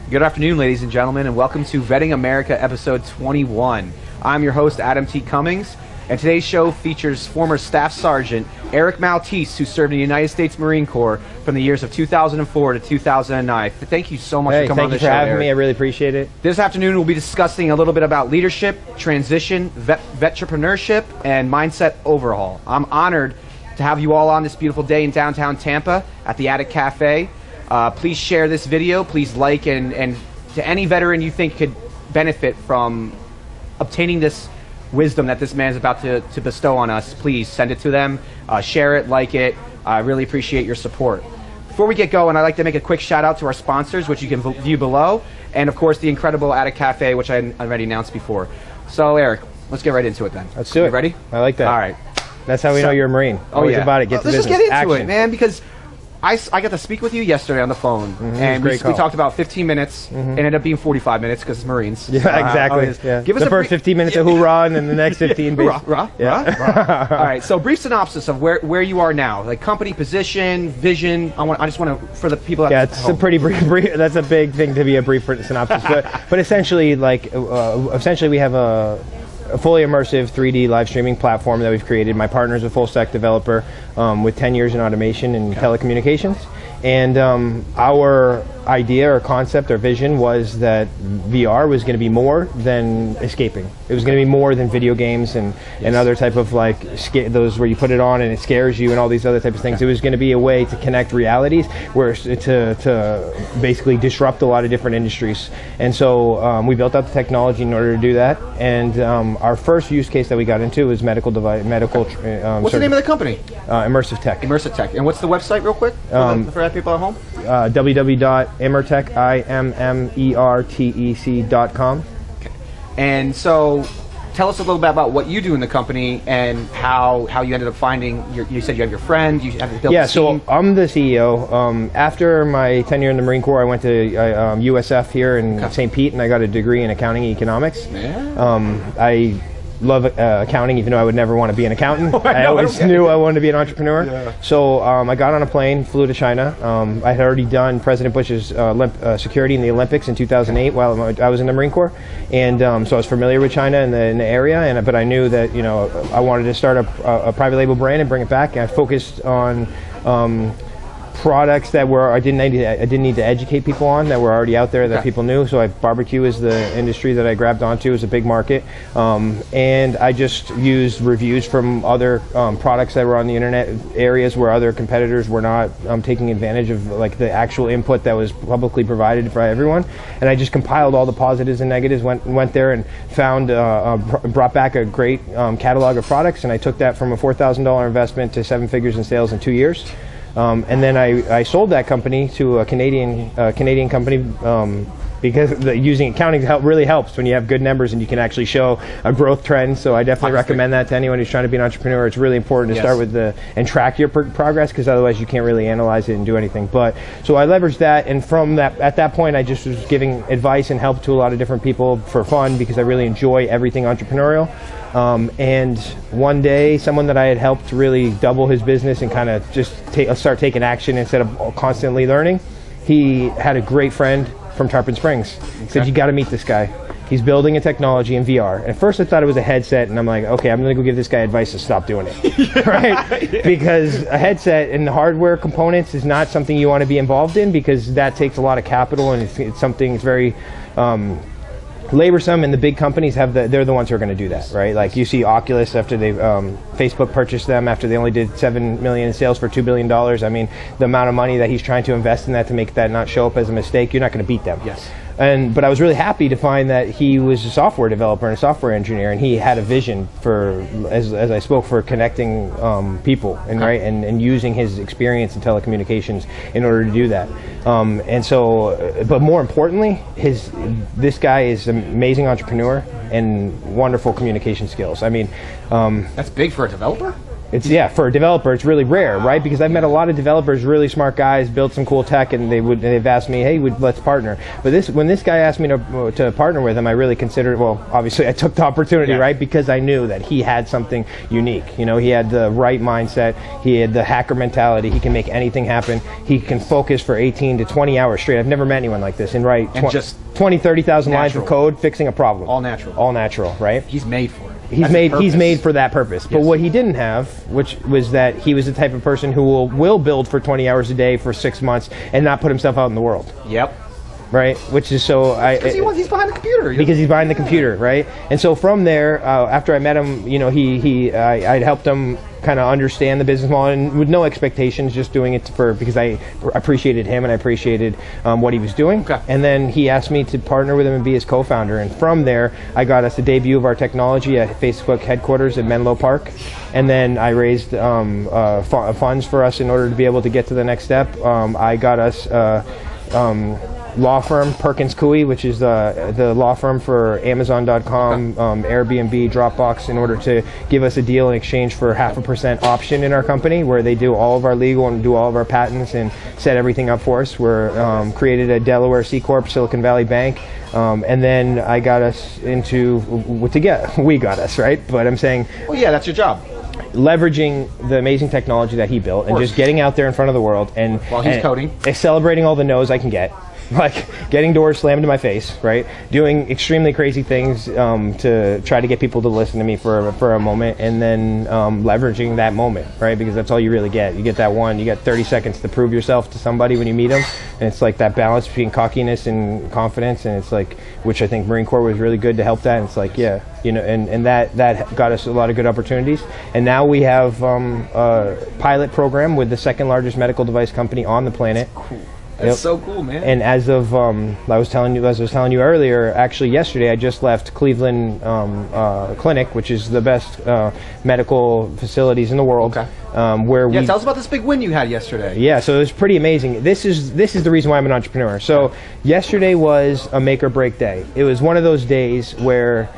Good afternoon, ladies and gentlemen, and welcome to Vetting America episode 21. I'm your host, Adam T. Cummings, and today's show features former Staff Sergeant Erik Maltais, who served in the United States Marine Corps from the years of 2004 to 2009. Thank you so much for coming on the show, Thank you for having Erik. me. I really appreciate it. This afternoon, we'll be discussing a little bit about leadership, transition, vettrepreneurship, and mindset overhaul. I'm honored to have you all on this beautiful day in downtown Tampa at the Attic Cafe. Please share this video. Please like, and to any veteran you think could benefit from obtaining this wisdom that this man is about to bestow on us, please send it to them. Share it, like it. I really appreciate your support. Before we get going, I'd like to make a quick shout out to our sponsors, which you can view below, and of course the incredible Attic Cafe, which I already announced before. So Erik, let's get right into it then. Let's do it. You ready? I like that. All right. That's how we know you're a Marine. Always about it. Get to Let's business. just get into Action. it, man, because I got to speak with you yesterday on the phone, and we talked about 15 minutes. It ended up being 45 minutes because it's Marines. Yeah, exactly. Yeah. Give us the first 15 minutes of hoorah, and then the next 15 hoorah. All right, so brief synopsis of where you are now, like company position, vision. I just want to, for the people that it's a pretty brief. That's a big thing to be a brief synopsis, but essentially, like, we have a fully immersive 3D live streaming platform that we've created. My partner is a full stack developer with 10 years in automation and telecommunications. And our idea or concept or vision was that VR was going to be more than escaping. It was going to be more than video games and other type of like those where you put it on and it scares you and all these other types of things. It was going to be a way to connect realities, where to basically disrupt a lot of different industries. And so we built out the technology in order to do that. And our first use case that we got into was medical device, what's the name of the company? Immertec. Immertec. And what's the website, real quick, for people at home? www.immertec.com. Okay. And so tell us a little bit about what you do in the company and how you ended up finding you said you have your friend, you have to build a team. So I'm the CEO. After my tenure in the Marine Corps, I went to USF here in St. Pete, and I got a degree in accounting and economics. I love accounting, even though I would never want to be an accountant. I always knew I wanted to be an entrepreneur. Yeah. So I got on a plane, flew to China. I had already done President Bush's security in the Olympics in 2008 while I was in the Marine Corps, and so I was familiar with China in the area. But I knew that I wanted to start a private label brand and bring it back. And I focused on products that I didn't need to educate people on, that were already out there that people knew. So barbecue is the industry that I grabbed onto. It was a big market, and I just used reviews from other products that were on the internet, areas where other competitors were not taking advantage of like the actual input that was publicly provided for everyone. And I just compiled all the positives and negatives, went there and found brought back a great catalog of products, and I took that from a $4,000 investment to 7 figures in sales in 2 years. And then I sold that company to a Canadian company because using accounting really helps when you have good numbers and you can actually show a growth trend. So I definitely recommend that to anyone who's trying to be an entrepreneur. It's really important to start with and track your progress, because otherwise you can't really analyze it and do anything. But so I leveraged that, and from that, at that point, I just was giving advice and help to a lot of different people for fun, because I really enjoy everything entrepreneurial. And one day, someone that I had helped really double his business and kind of just start taking action instead of constantly learning, he had a great friend from Tarpon Springs. He said, "You got to meet this guy. He's building a technology in VR." And at first I thought it was a headset, and I'm like, okay, I'm going to go give this guy advice to stop doing it. Right? Because a headset and the hardware components is not something you want to be involved in, because that takes a lot of capital, and it's something that's very laborsome, and the big companies they're the ones who are going to do that, right? Like you see Oculus, after they Facebook purchased them after they only did 7 million in sales for $2 billion. I mean, the amount of money that he's trying to invest in that to make that not show up as a mistake, you're not going to beat them. Yes. But I was really happy to find that he was a software developer and a software engineer, and he had a vision for, as I spoke, for connecting people and using his experience in telecommunications in order to do that. And so, but more importantly, this guy is an amazing entrepreneur and wonderful communication skills. I mean, that's big for a developer. It's for a developer, it's really rare, right? Because I've met a lot of developers, really smart guys, built some cool tech, and they've asked me, hey, let's partner. But when this guy asked me to partner with him, I really considered. Well, obviously, I took the opportunity, right? Because I knew that he had something unique. You know, he had the right mindset. He had the hacker mentality. He can make anything happen. He can focus for 18 to 20 hours straight. I've never met anyone like this and write 20, 30,000 lines of code fixing a problem. All natural. All natural, right? He's made for it. He's made for that purpose. Yes. But what he didn't have, which was that he was the type of person who will build for 20 hours a day for 6 months and not put himself out in the world. Yep. Right, which is because he's behind the computer. Because he's behind the computer, right? And so from there, after I met him, you know, I helped him kind of understand the business model, and with no expectations, just doing it because I appreciated him and I appreciated what he was doing. Okay. And then he asked me to partner with him and be his co-founder. And from there, I got us the debut of our technology at Facebook headquarters in Menlo Park. And then I raised funds for us in order to be able to get to the next step. I got us law firm Perkins Coie, which is the law firm for Amazon.com, Airbnb, Dropbox, in order to give us a deal in exchange for 0.5% option in our company, where they do all of our legal and do all of our patents and set everything up for us. We're created a Delaware C Corp, Silicon Valley Bank, and then I got us we got us, right? But I'm saying, well, yeah, that's your job. Leveraging the amazing technology that he built and just getting out there in front of the world and while he's coding, celebrating all the no's I can get. Like getting doors slammed in my face, right? Doing extremely crazy things to try to get people to listen to me for a moment, and then leveraging that moment, right? Because that's all you really get. You get that one. You get 30 seconds to prove yourself to somebody when you meet them, and it's like that balance between cockiness and confidence, and it's like, which I think Marine Corps was really good to help that. And it's like, yeah, you know, and that got us a lot of good opportunities. And now we have a pilot program with the second largest medical device company on the planet. Cool. That's so cool, man. And as of I was telling you earlier, actually yesterday I just left Cleveland Clinic, which is the best medical facilities in the world. Okay. Tell us about this big win you had yesterday. Yeah, so it was pretty amazing. This is the reason why I'm an entrepreneur. So yesterday was a make or break day. It was one of those days where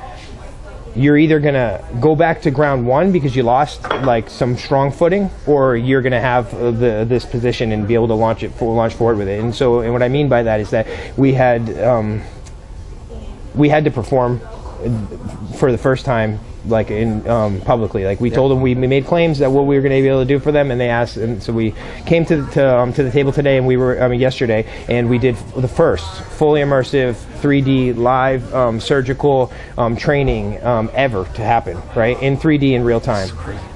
you're either going to go back to ground one because you lost like some strong footing, or you're going to have this position and be able to launch forward with it. And what I mean by that is that we had to perform for the first time, like in publicly. Like we told them, we made claims that what we were going to be able to do for them, and they asked, and so we came to the table today, and yesterday, and we did the first fully immersive 3D live surgical training ever to happen, right, in 3D in real time.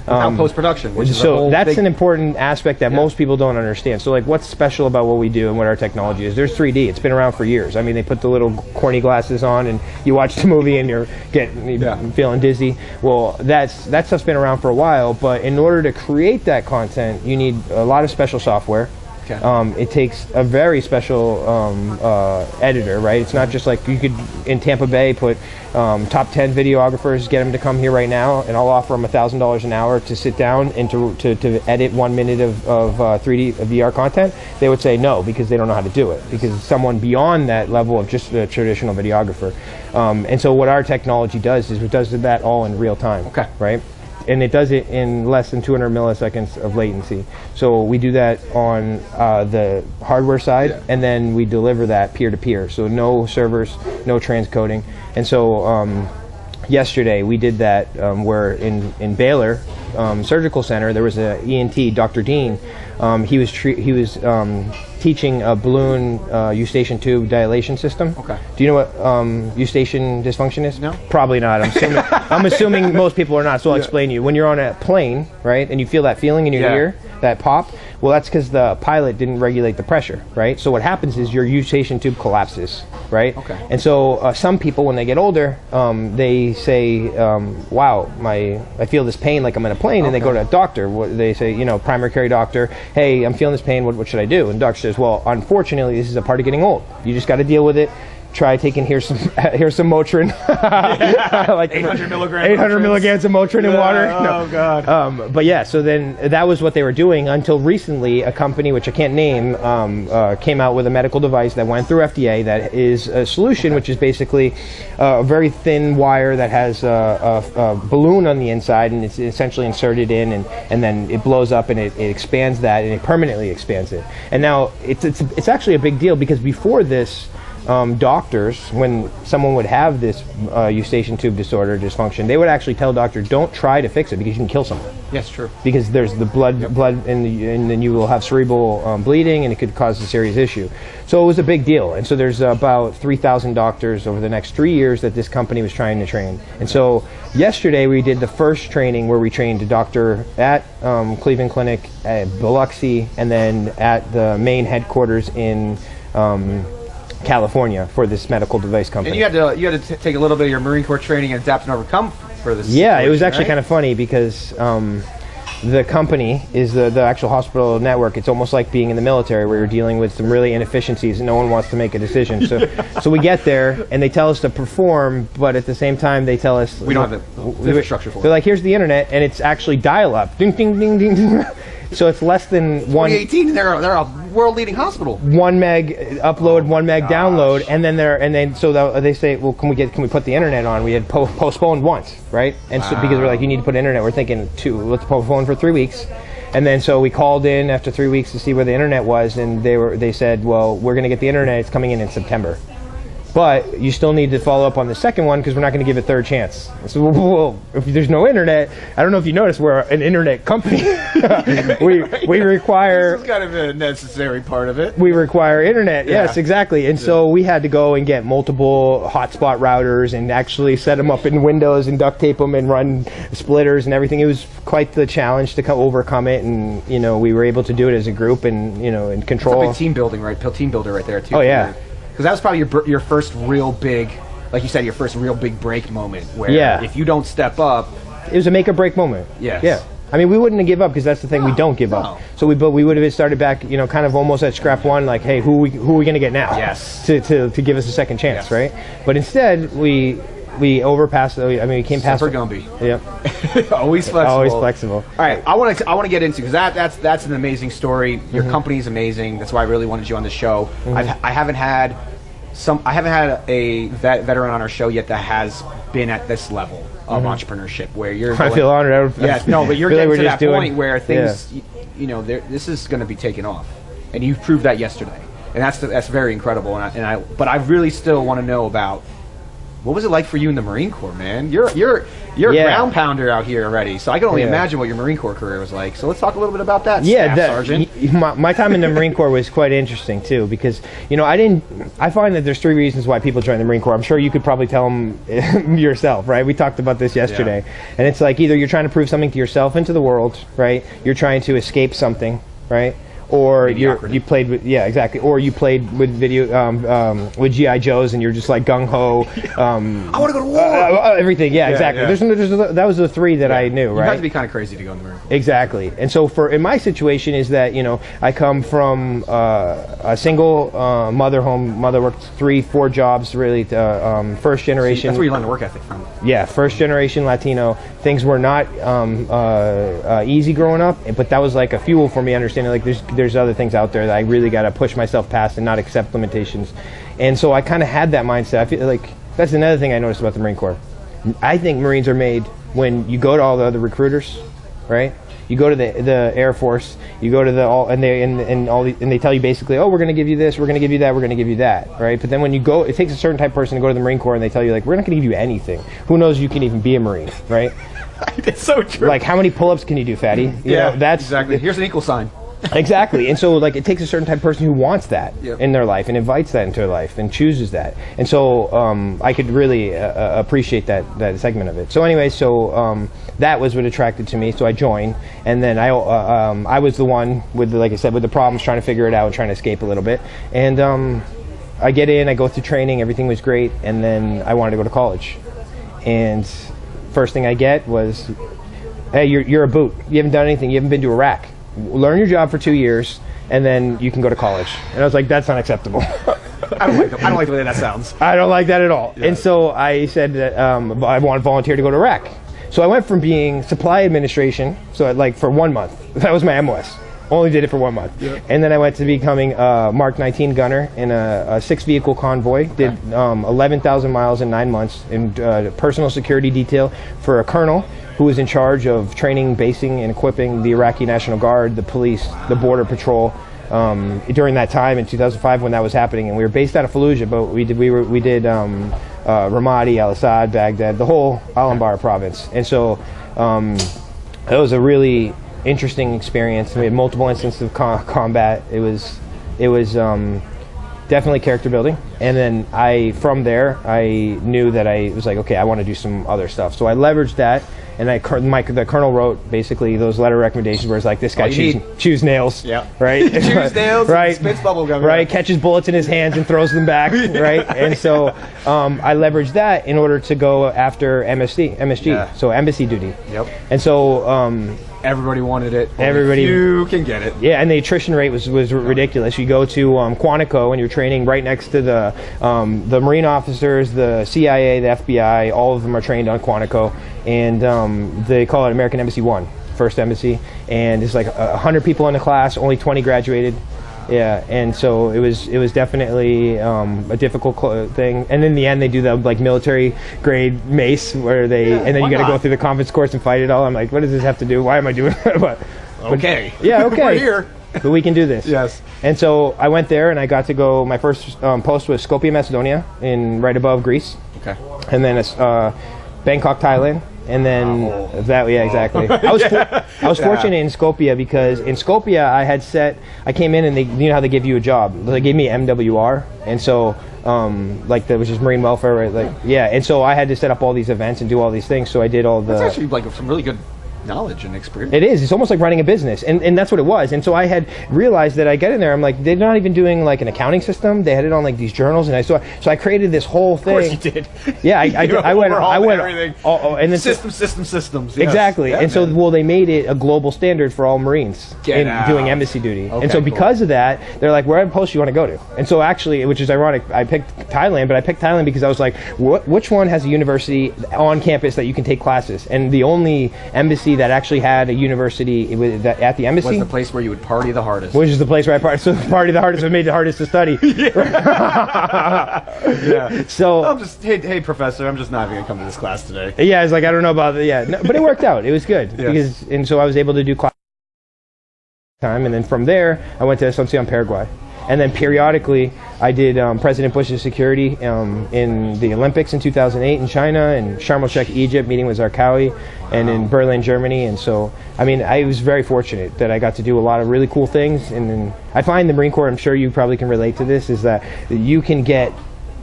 Without post-production, which is so that's an important aspect that most people don't understand. So like, what's special about what we do and what our technology is? There's 3D. It's been around for years. I mean, they put the little corny glasses on, and you watch the movie, and you're feeling dizzy. Well, that stuff's been around for a while, but in order to create that content, you need a lot of special software. Okay. It takes a very special editor, right? It's not just like you could, in Tampa Bay, put top 10 videographers, get them to come here right now, and I'll offer them $1,000 an hour to sit down and to edit 1 minute of 3D VR content. They would say no, because they don't know how to do it, because it's someone beyond that level of just a traditional videographer. And so what our technology does is it does that all in real time. Okay. Right? And it does it in less than 200 milliseconds of latency. So we do that on the hardware side, and then we deliver that peer-to-peer. So no servers, no transcoding. And so yesterday we did that where in Baylor Surgical Center, there was a ENT, Dr. Dean. He was teaching a balloon eustachian tube dilation system. Okay. Do you know what eustachian dysfunction is? No. Probably not. I'm assuming most people are not. So I'll explain to you. When you're on a plane, right, and you feel that feeling in your ear, that pop, well, that's because the pilot didn't regulate the pressure, right? So what happens is your eustachian tube collapses, right? Okay. And so some people, when they get older, they say, wow, I feel this pain like I'm in a plane, and they go to a doctor. They say, primary care doctor, hey, I'm feeling this pain, what should I do? And the doctor says, well, unfortunately, this is a part of getting old. You just got to deal with it. try taking here's some Motrin, like 800 milligrams. 800 milligrams of Motrin in water. Oh God. But yeah, so then that was what they were doing until recently. A company which I can't name came out with a medical device that went through FDA that is a solution, which is basically a very thin wire that has a balloon on the inside, and it's essentially inserted in, and then it blows up and it expands that, and it permanently expands it. And now it's actually a big deal, because before this, doctors, when someone would have this eustachian tube disorder dysfunction, they would actually tell doctors, don't try to fix it because you can kill someone. Yes, true. Because there's the blood, and then you will have cerebral bleeding, and it could cause a serious issue. So it was a big deal. And so there's about 3,000 doctors over the next 3 years that this company was trying to train. And so yesterday we did the first training where we trained a doctor at Cleveland Clinic, at Biloxi, and then at the main headquarters in California for this medical device company. And you had to take a little bit of your Marine Corps training and adapt and overcome for this. Yeah, it was actually kind of funny, because the company is the actual hospital network. It's almost like being in the military, where you're dealing with some really inefficiencies and no one wants to make a decision. So we get there and they tell us to perform, but at the same time they tell us we don't have the infrastructure for it. They're like, here's the internet, and it's actually dial-up. Ding, ding, ding, ding, ding. So it's less than 2018. They're a world-leading hospital. 1 meg upload, 1 meg download, and then so they say, well, can we put the internet on? We had postponed once, right? And so because we're like, you need to put internet. We're thinking let's postpone for 3 weeks, and then so we called in after 3 weeks to see where the internet was, and they said, well, we're going to get the internet. It's coming in September. But you still need to follow up on the second one, because we're not going to give it a third chance. So, well, if there's no internet, I don't know if you noticed, we're an internet company. we require... This is kind of a necessary part of it. We require internet, yes, exactly. And so we had to go and get multiple hotspot routers and actually set them up in Windows and duct tape them and run splitters and everything. It was quite the challenge to overcome it, and we were able to do it as a group, and and control. It's a big team building, right? Team builder right there too. Oh yeah. Because that was probably your first real big, like you said, your first real big break moment, where if you don't step up... It was a make or break moment. Yes. Yeah. I mean, we wouldn't have give up, because that's the thing, we don't give up. So we would have started back, kind of almost at scrap one, like, hey, who are we going to get now? Yes. To give us a second chance, right? But instead, we overpassed. I mean, we came past. Semper Gumby. Yep. Always flexible. Always flexible. All right, I want to get into, because that's an amazing story. Your company is amazing. That's why I really wanted you on the show. I haven't had a veteran on our show yet that has been at this level of entrepreneurship, where you're. I feel honored. Yes, no, but you're getting to that point where things, this is going to be taken off, and you proved that yesterday, and that's very incredible. But I really still want to know about. What was it like for you in the Marine Corps, man? You're a ground pounder out here already, so I can only imagine what your Marine Corps career was like. So let's talk a little bit about that, Staff Sergeant. My time in the Marine Corps was quite interesting too, because I find that there's 3 reasons why people join the Marine Corps. I'm sure you could probably tell them yourself, right? We talked about this yesterday, and it's like either you're trying to prove something to yourself and to the world, right? You're trying to escape something, right? Or you played with exactly. Or you played with with GI Joes, and you're just like gung ho. I want to go to war. Everything, exactly. Yeah. That was the 3 that I knew. Right. You have to be kind of crazy to go in the Marine Corps. Exactly. And so in my situation is that I come from a single mother worked 3-4 jobs really. First generation. That's where you learn the work ethic from. Yeah, first generation Latino. Things were not easy growing up, but that was like a fuel for me understanding like there's other things out there that I really got to push myself past and not accept limitations. And so I kind of had that mindset. I feel like that's another thing I noticed about the Marine Corps. I think Marines are made when you go to all the other recruiters, right? You go to the Air Force, you go to and they tell you basically, oh, we're going to give you this, we're going to give you that, we're going to give you that, right? But then when you go, it takes a certain type of person to go to the Marine Corps, and they tell you like, we're not going to give you anything. Who knows you can even be a Marine, right? It's so true. Like, how many pull-ups can you do, fatty? You know, that's exactly. Here's an equal sign. Exactly. And so like it takes a certain type of person who wants that in their life and invites that into their life and chooses that. And so I could really appreciate that segment of it. So anyway, that was what attracted to me. So I joined, and then I was the one with like I said, with the problems, trying to figure it out and trying to escape a little bit. And I get in, I go through training, everything was great, and then I wanted to go to college. And first thing I get was, hey, you're a boot. You haven't done anything. You haven't been to Iraq. Learn your job for 2 years, and then you can go to college. And I was like, that's not acceptable. I don't like the way that sounds. I don't like that at all. Yeah. And so I said that I want to volunteer to go to Iraq. So I went from being supply administration, so like for 1 month. That was my MOS. Only did it for 1 month. Yeah. And then I went to becoming a Mark 19 gunner in a 6-vehicle convoy. Did 11,000 miles in 9 months in personal security detail for a colonel who was in charge of training, basing, and equipping the Iraqi National Guard, the police, the border patrol. During that time in 2005 when that was happening, and we were based out of Fallujah, but we did Ramadi, Al-Assad, Baghdad, the whole Al-Anbar province. And so it was a really interesting experience. We had multiple instances of combat. It was definitely character building. And then from there I knew that I was like, okay, I want to do some other stuff. So I leveraged that, and the colonel wrote basically those letter recommendations where it's like, this guy chews nails, yeah, right, chews nails, right, spits bubble gum, right, catches bullets in his hands and throws them back, right. And so I leveraged that in order to go after MSG, yeah. So embassy duty. Yep. And so everybody wanted it. Everybody, you can get it. Yeah, and the attrition rate was ridiculous. You go to Quantico and you're training right next to the Marine officers, the CIA, the FBI. All of them are trained on Quantico, and they call it American Embassy 1, first embassy. And it's like 100 people in the class, only 20 graduated. Yeah, and so it was definitely a difficult thing. And in the end, they do the like military grade mace where and then you got to go through the conference course and fight it all. I'm like, what does this have to do? Why am I doing that? but okay. Yeah, okay. We're here. But we can do this. Yes. And so I went there, and I got to go. My first post was Skopje, Macedonia, right above Greece. Okay. And then Bangkok, Thailand. And then exactly. I was fortunate in Skopje because in Skopje I came in and you know how they give you a job. They gave me MWR, and so which is Marine Welfare, right? And so I had to set up all these events and do all these things. So I did all the. That's actually like some really good knowledge and experience. It is. It's almost like running a business, and that's what it was. And so I had realized that I get in there, I'm like, they're not even doing like an accounting system. They had it on like these journals, and so I created this whole thing. Of course you did. Yeah, I went everything. And then systems. Yes. Exactly. Yeah, and so they made it a global standard for all Marines doing embassy duty. Okay, and so because of that, they're like, where post you want to go to? And so actually, which is ironic, I picked Thailand, but I picked Thailand because I was like, which one has a university on campus that you can take classes? And the only embassy that actually had a university at the embassy was the place where you would party the hardest. Which is the place where I party the hardest, and made the hardest to study. Yeah. So I'm just, hey professor, I'm just not even gonna come to this class today. Yeah, it's like, I don't know about that. Yeah, no, but it worked out. It was good. Yes. And so I was able to do class time, and then from there I went to Asuncion, Paraguay. And then periodically, I did President Bush's security in the Olympics in 2008 in China, and Sharm el-Sheikh, Egypt, meeting with Zarqawi, and in Berlin, Germany. And so, I mean, I was very fortunate that I got to do a lot of really cool things. And then I find the Marine Corps, I'm sure you probably can relate to this, is that you can get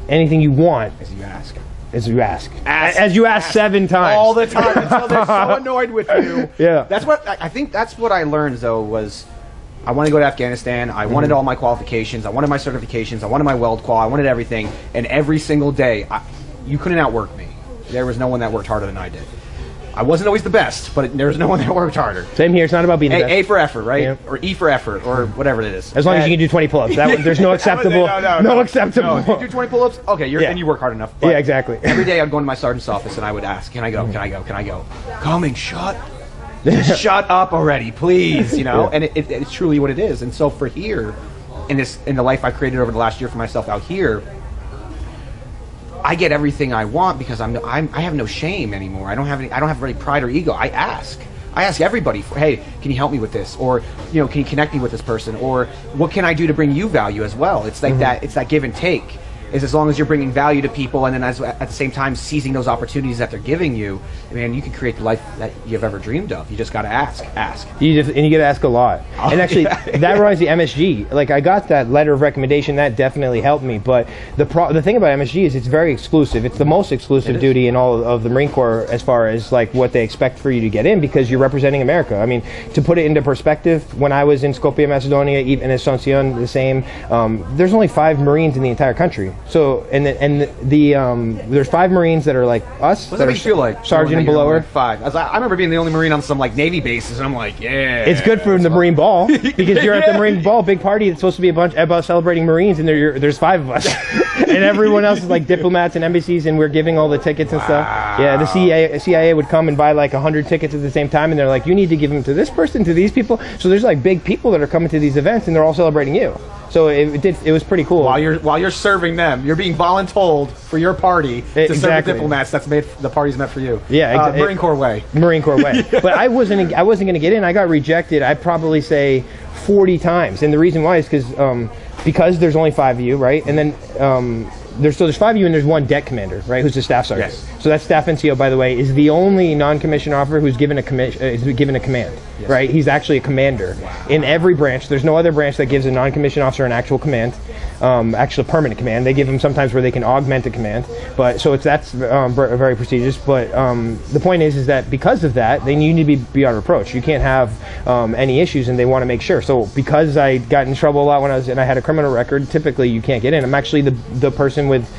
anything you want. As you ask. As you ask. As you ask 7 times. All the time until they're so annoyed with you. Yeah. That's what, I think that's what I learned, though, was I wanted to go to Afghanistan. I wanted all my qualifications. I wanted my certifications. I wanted my weld qual. I wanted everything. And every single day, you couldn't outwork me. There was no one that worked harder than I did. I wasn't always the best, but there was no one that worked harder. Same here. It's not about being the best. A for effort, right? Yeah. Or E for effort, or whatever it is. As long as you can do 20 pull-ups. There's no acceptable. No acceptable. No, if you do 20 pull-ups, okay, then you work hard enough. But yeah, exactly. Every day I'd go into my sergeant's office and I would ask, can I go? Can I go? Can I go? Coming, just shut up already, please, you know? Yeah. And it's truly what it is. And so for here, in the life I created over the last year for myself out here, I get everything I want because I have no shame anymore. I don't have any pride or ego. I ask everybody for, hey, can you help me with this? Or, you know, can you connect me with this person? Or what can I do to bring you value as well? It's like that. It's that give and take. Is as long as you're bringing value to people, and then at the same time seizing those opportunities that they're giving you, man, you can create the life that you've ever dreamed of. You just got to ask. You got to ask a lot. And actually, that reminds me, MSG. Like, I got that letter of recommendation. That definitely helped me. But the thing about MSG is it's very exclusive. It's the most exclusive duty in all of the Marine Corps as far as like what they expect for you to get in, because you're representing America. I mean, to put it into perspective, when I was in Skopje, Macedonia, even in Asuncion, the same. There's only 5 Marines in the entire country. So there's 5 Marines that are like us. What does that make you feel like? Sergeant and below her. 5. I remember being the only Marine on some like Navy bases, and I'm like, yeah. It's good for the Marine Ball because you're at the Marine Ball, big party. It's supposed to be a bunch about celebrating Marines, and there's 5 of us, and everyone else is like diplomats and embassies, and we're giving all the tickets and stuff. Yeah, the CIA would come and buy like 100 tickets at the same time, and they're like, you need to give them to this person, to these people. So there's like big people that are coming to these events, and they're all celebrating you. So it was pretty cool. While you're serving them, you're being voluntold for your party to serve the diplomats. That's the party's meant for you. Yeah, Marine Corps way. Marine Corps way. Yeah. But I wasn't going to get in. I got rejected. I'd probably say 40 times, and the reason why is because there's only 5 of you, right? And then there's 5 of you, and there's 1 deck commander, right? Who's the staff sergeant. Yes. So that staff NCO, by the way, is the only non-commissioned officer who's given a command, yes. Right? He's actually a commander in every branch. There's no other branch that gives a non-commissioned officer an actual command, actual permanent command. They give them sometimes where they can augment a command, but so that's very prestigious. But the point is that because of that, then you need to be beyond reproach. You can't have any issues, and they want to make sure. So because I got in trouble a lot and I had a criminal record, typically you can't get in. I'm actually the person with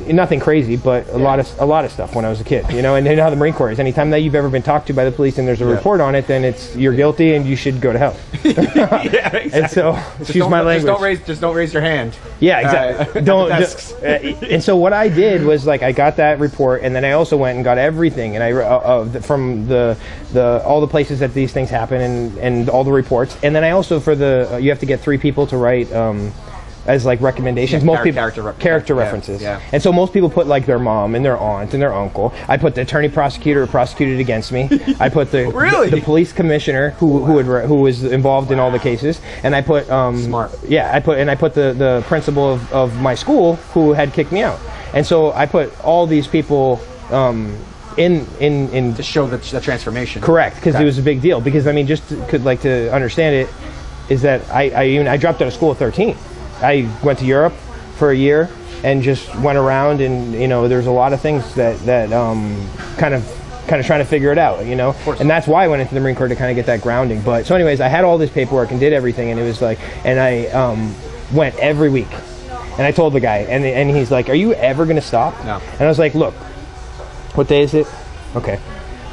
nothing crazy, but a lot of stuff when I was a kid, and you know how the Marine Corps is. Anytime that you've ever been talked to by the police and there's a report on it, then you're guilty and you should go to hell. Yeah, exactly. And so excuse my language. Just don't raise your hand. Yeah, exactly. And so what I did was like I got that report, and then I also went and got everything, and I from all the places that these things happen and all the reports, and then I also you have to get 3 people to write. As like recommendations, most people character references, and so most people put like their mom and their aunt and their uncle. I put the attorney prosecutor who prosecuted against me. I put the police commissioner who was involved in all the cases, and I put smart. Yeah, I put the principal of my school who had kicked me out, and so I put all these people. In to show the transformation. Correct, because it was a big deal. Because I mean, just to understand it, is that I dropped out of school at 13. I went to Europe for a year and just went around, and there's a lot of things that kind of trying to figure it out, and that's why I went into the Marine Corps, to kind of get that grounding. But so anyways, I had all this paperwork and did everything, and it was like, and I went every week, and I told the guy, and he's like, are you ever gonna stop? No. And I was like, look, what day is it? Okay.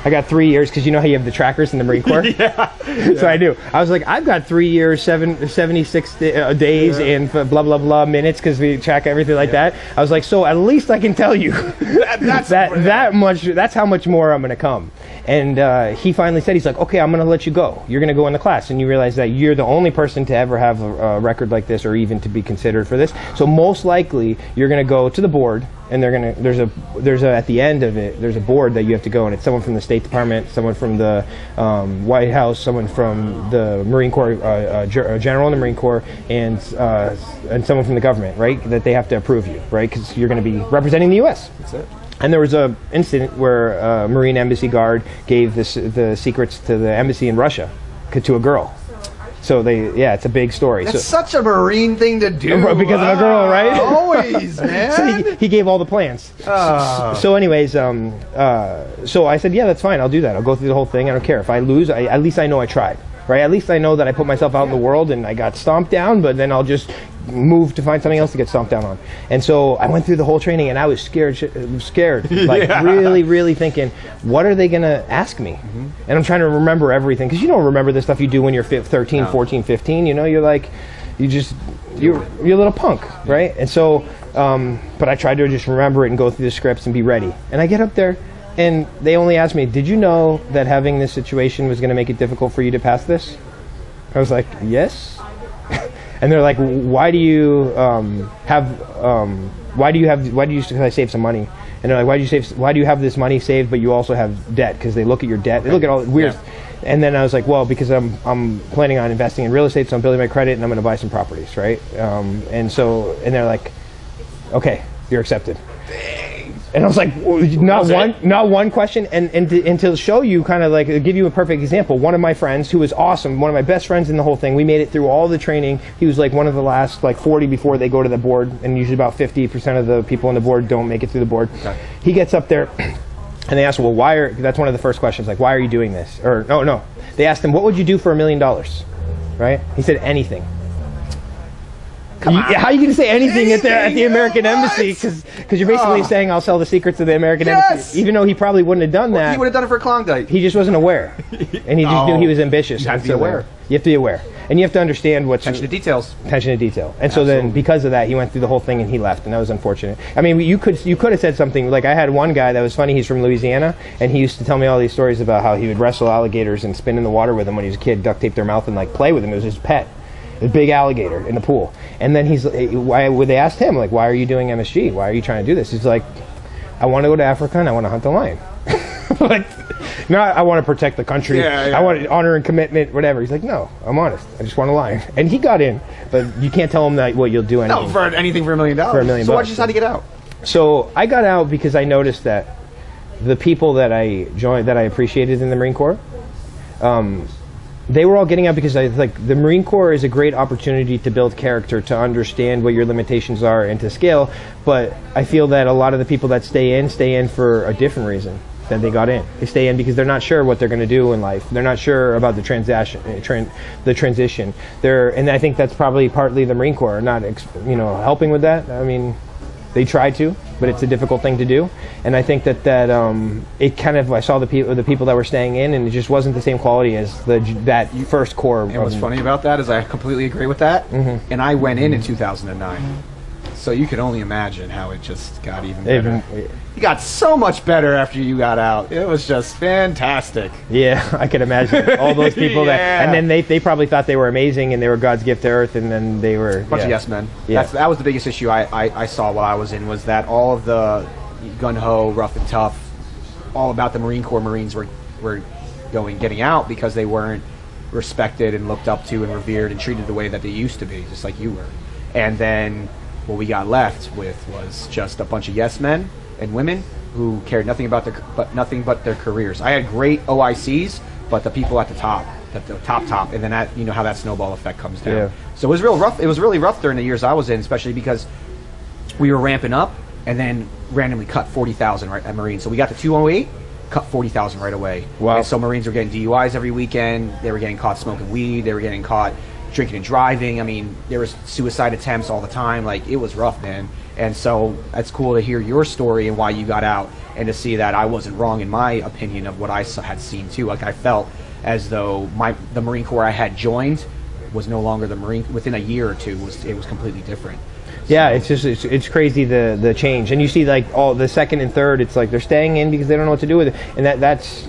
I got 3 years, because you know how you have the trackers in the Marine Corps? Yeah. So I do. I was like, I've got 3 years, 76 days, and blah, blah, blah minutes, because we track everything like that. I was like, so at least I can tell you that much. That's how much more I'm going to come. And he finally said, he's like, okay, I'm going to let you go. You're going to go in the class. And you realize that you're the only person to ever have a record like this, or even to be considered for this. So most likely, you're going to go to the board, and there's at the end of it, there's a board that you have to go, and it's someone from the State Department, someone from the White House, someone from the Marine Corps, general in the Marine Corps, and someone from the government, right? That they have to approve you, right? Because you're going to be representing the U.S. That's it. And there was an incident where a Marine embassy guard gave the secrets to the embassy in Russia to a girl. So it's a big story. That's such a Marine thing to do. Because of a girl, right? Always, man. So he gave all the plans. So anyways, so I said, yeah, that's fine. I'll do that. I'll go through the whole thing. I don't care. If I lose, at least I know I tried. Right? At least I know that I put myself out in the world and I got stomped down, but then I'll just move to find something else to get stomped down on. And so I went through the whole training, and I was scared, like really, really thinking, what are they going to ask me? Mm-hmm. And I'm trying to remember everything, because you don't remember the stuff you do when you're 13, 14, 15. You're like, you're a little punk, right? And so, but I tried to just remember it and go through the scripts and be ready. And I get up there, and they only asked me, did you know that having this situation was going to make it difficult for you to pass this? I was like, yes. And they're like, why do you save some money? And they're like, why do you have this money saved, but you also have debt? Because they look at your debt. They look at all weird. Yeah. And then I was like, well, because I'm planning on investing in real estate, so I'm building my credit, and I'm going to buy some properties, right? And they're like, okay, you're accepted. And I was like, not one question. And to show you, kind of like give you a perfect example, one of my friends who was awesome, one of my best friends in the whole thing, we made it through all the training. He was like one of the last 40 before they go to the board, and usually about 50% of the people on the board don't make it through the board. Okay. He gets up there, and they ask, well, that's one of the first questions, like, why are you doing this? Or no. They asked him, what would you do for $1 million? Right? He said, anything. Come on. How are you going to say anything at the American embassy? Because you're basically saying I'll sell the secrets of the American embassy. Even though he probably wouldn't have done that. He would have done it for Klondike. He just wasn't aware. And he just knew he was ambitious. You have to be aware. You have to be aware. And you have to understand what's... Attention to details. Attention to detail. And so then, because of that, he went through the whole thing and he left, and that was unfortunate. I mean, you could have said something, like I had one guy that was funny, he's from Louisiana, and he used to tell me all these stories about how he would wrestle alligators and spin in the water with them when he was a kid, duct tape their mouth and like play with them. It was his pet. A big alligator in the pool. And then they asked him, like, why are you doing MSG? Why are you trying to do this? He's like, I want to go to Africa and I want to hunt the lion. Like, not I want to protect the country. I want honor and commitment, whatever. He's like, no, I'm honest. I just want a lion. And he got in, but you can't tell him that you'll do anything. No, for anything for $1 million. For $1 million. So why'd you decide to get out? So I got out because I noticed that the people that I joined, that I appreciated in the Marine Corps, they were all getting out because the Marine Corps is a great opportunity to build character, to understand what your limitations are, and to scale. But I feel that a lot of the people that stay in for a different reason than they got in. They stay in because they're not sure what they're going to do in life. They're not sure about the transition. And I think that's probably partly the Marine Corps not helping with that. I mean, they try to, but it's a difficult thing to do. And I think that it kind of, I saw the people that were staying in, and it just wasn't the same quality as that first core. And what's funny about that is I completely agree with that. And I went in 2009. So you can only imagine how it just got even better. You got so much better after you got out. It was just fantastic. Yeah, I can imagine. All those people and then they probably thought they were amazing and they were God's gift to earth, and then they were... A bunch of yes men. Yeah. That was the biggest issue I saw while I was in, was that all of the gun-ho, rough and tough, all about the Marine Corps Marines were getting out because they weren't respected and looked up to and revered and treated the way that they used to be, just like you were. And then what we got left with was just a bunch of yes men and women who cared nothing but their careers. I had great OICs, but the people at the top, and then that, you know how that snowball effect comes down. Yeah. So it was real rough. It was really rough during the years I was in, especially because we were ramping up and then randomly cut 40,000 right at Marines. So we got to 208, cut 40,000 right away. Wow. And so Marines were getting DUIs every weekend. They were getting caught smoking weed. They were getting caught drinking and driving. I mean, there was suicide attempts all the time. Like, it was rough, man. And so it's cool to hear your story and why you got out, and to see that I wasn't wrong in my opinion of what I had seen too. Like, I felt as though the Marine Corps I had joined was no longer the Marine. Within a year or two, it was completely different. Yeah, it's it's crazy the change, and you see like all the second and third. It's like they're staying in because they don't know what to do with it, and that's.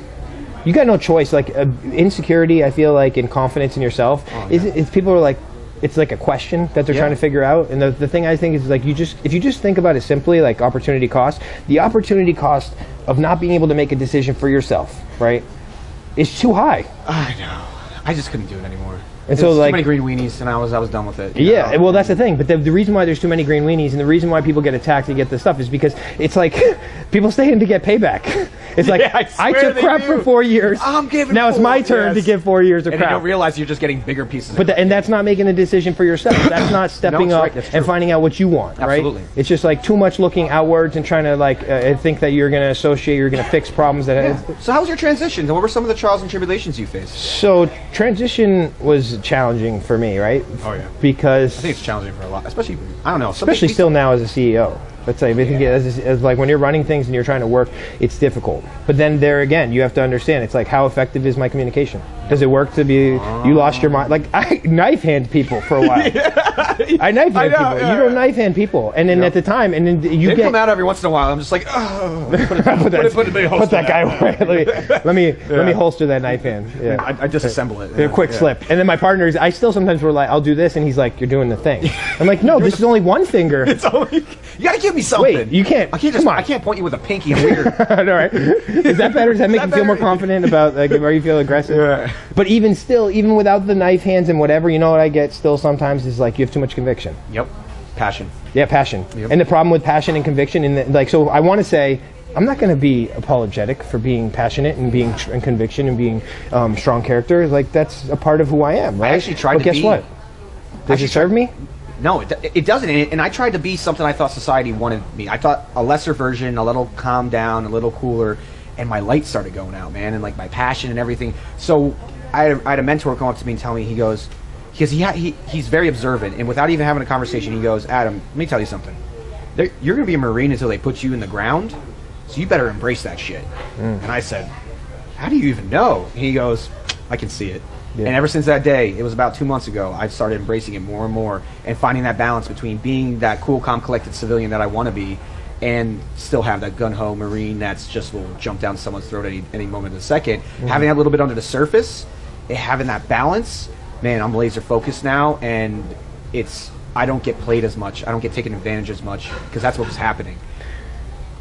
You got no choice. Like insecurity, I feel like, and confidence in yourself. It's people are like, it's like a question that they're trying to figure out. And the thing I think is like, if you just think about it simply, like opportunity cost, the opportunity cost of not being able to make a decision for yourself, right, is too high. I know. I just couldn't do it anymore. And so, like, too many green weenies, and I was done with it. Yeah, well, that's the thing. But the reason why there's too many green weenies, and the reason why people get attacked and get this stuff, is because it's like people stay in to get payback. It's like, I took crap for 4 years. Now it's my turn to give 4 years of crap. And you don't realize you're just getting bigger pieces. And that's not making a decision for yourself. That's not stepping up and finding out what you want. Absolutely. Right? It's just like too much looking outwards and trying to think that you're going to associate, you're going to fix problems that. So how was your transition? What were some of the trials and tribulations you faced? So transition was challenging for me, right? Oh yeah. Because I think it's challenging for a lot, especially especially still now as a CEO. Let's say, as like when you're running things and you're trying to work, it's difficult. But then there again, you have to understand, it's like, how effective is my communication? Does it work to be, you lost your mind? Like, I knife hand people for a while. I knife hand people. You don't knife hand people. And then at the time, and then they come out every once in a while. I'm just like, oh. Put that guy away. Let me holster that knife hand. Yeah. I disassemble it. A quick slip. And then my partners, I still sometimes were like, I'll do this, and he's like, you're doing the thing. I'm like, no, this is only one finger. It's only, you gotta give me something. Wait, you can't. I can't point you with a pinky. I'm weird. All right. Is that better? Does that make you feel more confident about, like, where you feel aggressive? Yeah. But even still, even without the knife hands and whatever, you know what I get still sometimes is like, you have too much conviction. Yep. Passion. Yeah, passion. Yep. And the problem with passion and conviction, so I want to say, I'm not going to be apologetic for being passionate and being and conviction and being strong character. Like, that's a part of who I am, right? I actually tried to be. But guess what? Does it serve me? No, it doesn't. And I tried to be something I thought society wanted me. I thought a lesser version, a little calmed down, a little cooler, and my light started going out, man, and like my passion and everything. So I had a mentor come up to me and tell me, he goes, because he's very observant, and without even having a conversation, he goes, Adam, let me tell you something. You're going to be a Marine until they put you in the ground, so you better embrace that shit. And I said, how do you even know? And he goes, I can see it. Yeah. And ever since that day, it was about 2 months ago, I've started embracing it more and more and finding that balance between being that cool, calm, collected civilian that I want to be and still have that gun-ho Marine that's just will jump down someone's throat any moment of the second. Having that little bit under the surface, having that balance, man, I'm laser focused now, and I don't get played as much. I don't get taken advantage as much because that's what was happening.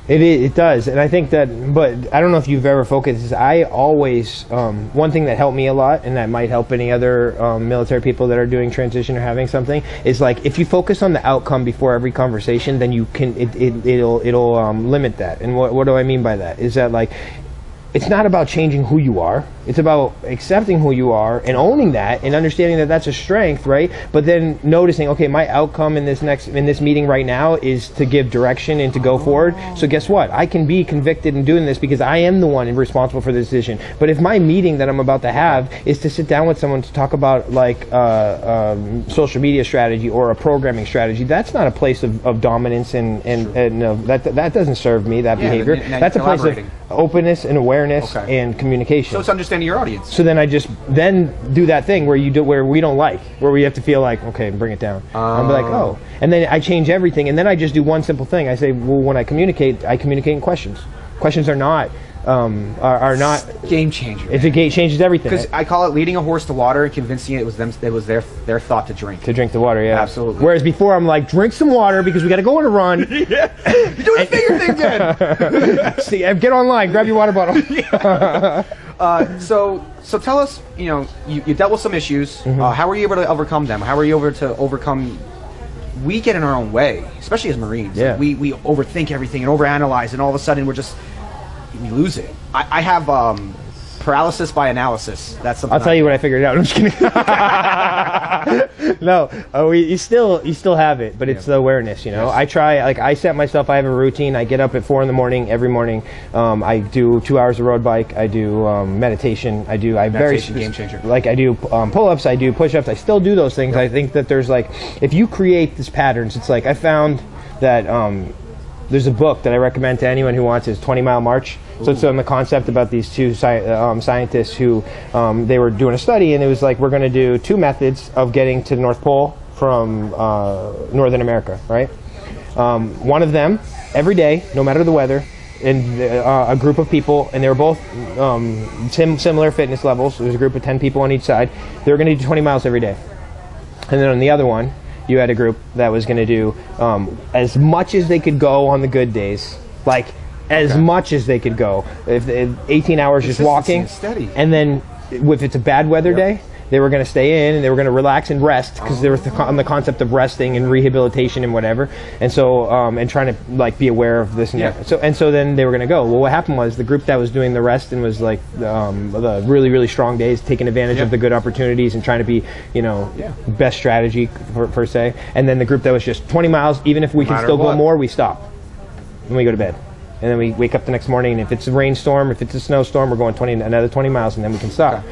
It does, and I think that, but I don't know if you've ever focused. I always, one thing that helped me a lot, and that might help any other military people that are doing transition or having something, is like if you focus on the outcome before every conversation, then you can it'll limit that. And what do I mean by that? Is that like it's not about changing who you are. It's about accepting who you are and owning that and understanding that that's a strength, right? But then noticing, okay, my outcome in this meeting right now is to give direction and to go forward. So guess what? I can be convicted in doing this because I am the one responsible for the decision. But if my meeting that I'm about to have is to sit down with someone to talk about like social media strategy or a programming strategy, that's not a place of dominance and no, that doesn't serve me, that behavior. That's a place of openness and awareness and communication. So it's understanding your audience. So then I just do that thing where we don't like, where we have to feel like, okay, bring it down. I'm like, oh, and then I change everything, and then I just do one simple thing. I say, well, when I communicate in questions. Questions are not game changer. It's a game changes everything. Because I call it leading a horse to water and convincing it was their thought to drink. To drink the water, yeah. Absolutely. Whereas before I'm like, drink some water because we got to go on a run. Yeah. You're doing a finger thing again. See, get online, grab your water bottle. So tell us, you dealt with some issues. How were you able to overcome them? How were you able to overcome? We get in our own way, especially as Marines. Yeah. Like we overthink everything and overanalyze, and all of a sudden we lose it. I have paralysis by analysis. That's something. I'll tell you what I figured out. I'm just kidding. No, you still have it, but it's the awareness. Yes. I try. Like I set myself. I have a routine. I get up at 4 a.m. every morning. I do 2 hours of road bike. I do meditation. I meditation, game changer. Like I do pull-ups. I do push-ups. I still do those things. Yep. I think that there's like if you create these patterns, it's like I found that. There's a book that I recommend to anyone who wants. It's 20 Mile March. Ooh. So it's on the concept about these two scientists who they were doing a study, and it was like we're going to do 2 methods of getting to the North Pole from Northern America, right? One of them, every day, no matter the weather, and a group of people, and they were both similar fitness levels. There's a group of 10 people on each side. They were going to do 20 miles every day. And then on the other one, you had a group that was going to do as much as they could go on the good days, like as much as they could go. If 18 hours just walking, steady. And then if it's a bad weather day, they were going to stay in and they were going to relax and rest because they were on the concept of resting and rehabilitation and whatever. And so and trying to like be aware of this and that. So then they were going to go. Well, what happened was the group that was doing the rest and was like the really, really strong days, taking advantage of the good opportunities and trying to be, best strategy per se. And then the group that was just 20 miles, even if we can still go more, we stop and we go to bed. And then we wake up the next morning, and if it's a rainstorm, if it's a snowstorm, we're going another 20 miles, and then we can stop.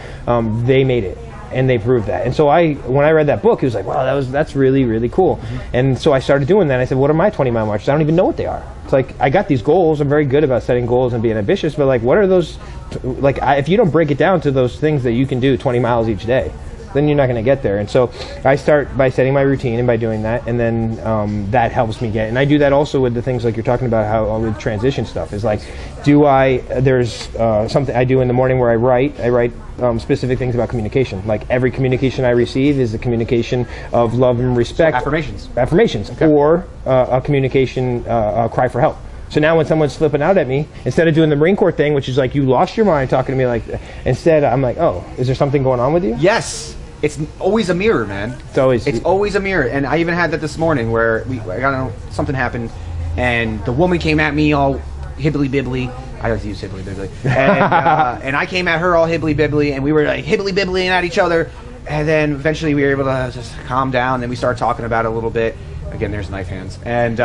They made it. And they proved that. And so when I read that book, it was like, wow, that's really, really cool. And so I started doing that. I said, what are my 20 mile marches? I don't even know what they are. It's like, I got these goals. I'm very good about setting goals and being ambitious, but like, what are those, if you don't break it down to those things that you can do 20 miles each day, then you're not going to get there. And so I start by setting my routine and by doing that, and then that helps me get. And I do that also with the things like you're talking about, how with transition stuff is like, there's something I do in the morning where I write specific things about communication. Like every communication I receive is a communication of love and respect. So affirmations, or a communication cry for help. So now when someone's flipping out at me, instead of doing the Marine Corps thing, which is like you lost your mind talking to me like, instead I'm like, oh, is there something going on with you? Yes. It's always a mirror, man. It's always a mirror. And I even had that this morning where something happened, and the woman came at me all hibbly-bibbly. I like to use hibbly-bibbly. And I came at her all hibbly-bibbly, and we were like hibbly-bibbling at each other. And then eventually we were able to just calm down, and we started talking about it a little bit. Again, there's knife hands. And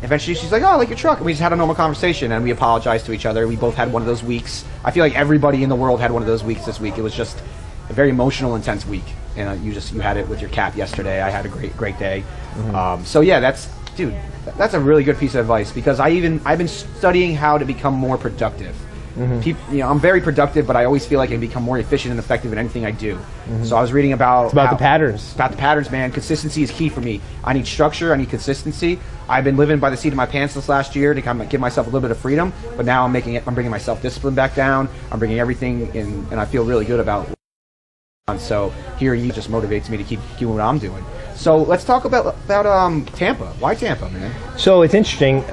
eventually she's like, oh, I like your truck. And we just had a normal conversation, and we apologized to each other. We both had one of those weeks. I feel like everybody in the world had one of those weeks this week. It was just a very emotional, intense week. and you had it with your cap yesterday. I had a great day. So yeah, that's a really good piece of advice, because I've been studying how to become more productive. I'm very productive, but I always feel like I can become more efficient and effective in anything I do. So I was reading about the patterns. About the patterns, man. Consistency is key for me. I need structure. I need consistency. I've been living by the seat of my pants this last year to kind of give myself a little bit of freedom, but now I'm bringing my self-discipline back down. I'm bringing everything in, and I feel really good about. So hearing you just motivates me to keep doing what I'm doing. So let's talk about Tampa. Why Tampa, man? So it's interesting.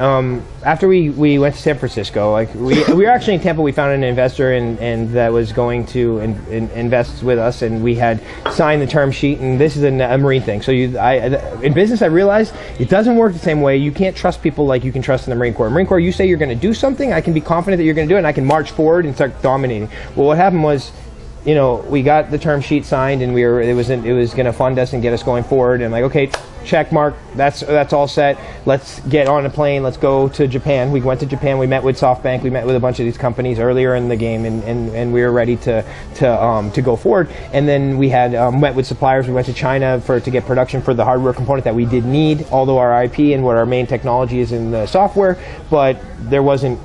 After we went to San Francisco, like we were actually in Tampa. We found an investor and that was going to invest with us, and we had signed the term sheet. And this is a marine thing. So in business, I realized it doesn't work the same way. You can't trust people like you can trust in the Marine Corps. Marine Corps, you say you're going to do something, I can be confident that you're going to do it, and I can march forward and start dominating. Well, what happened was, we got the term sheet signed, and it was going to fund us and get us going forward. And like, okay, check mark, that's all set. Let's get on a plane. Let's go to Japan. We went to Japan. We met with SoftBank. We met with a bunch of these companies earlier in the game, and we were ready to go forward. And then we had met with suppliers. We went to China to get production for the hardware component that we did need, although our IP and what our main technology is in the software, but there wasn't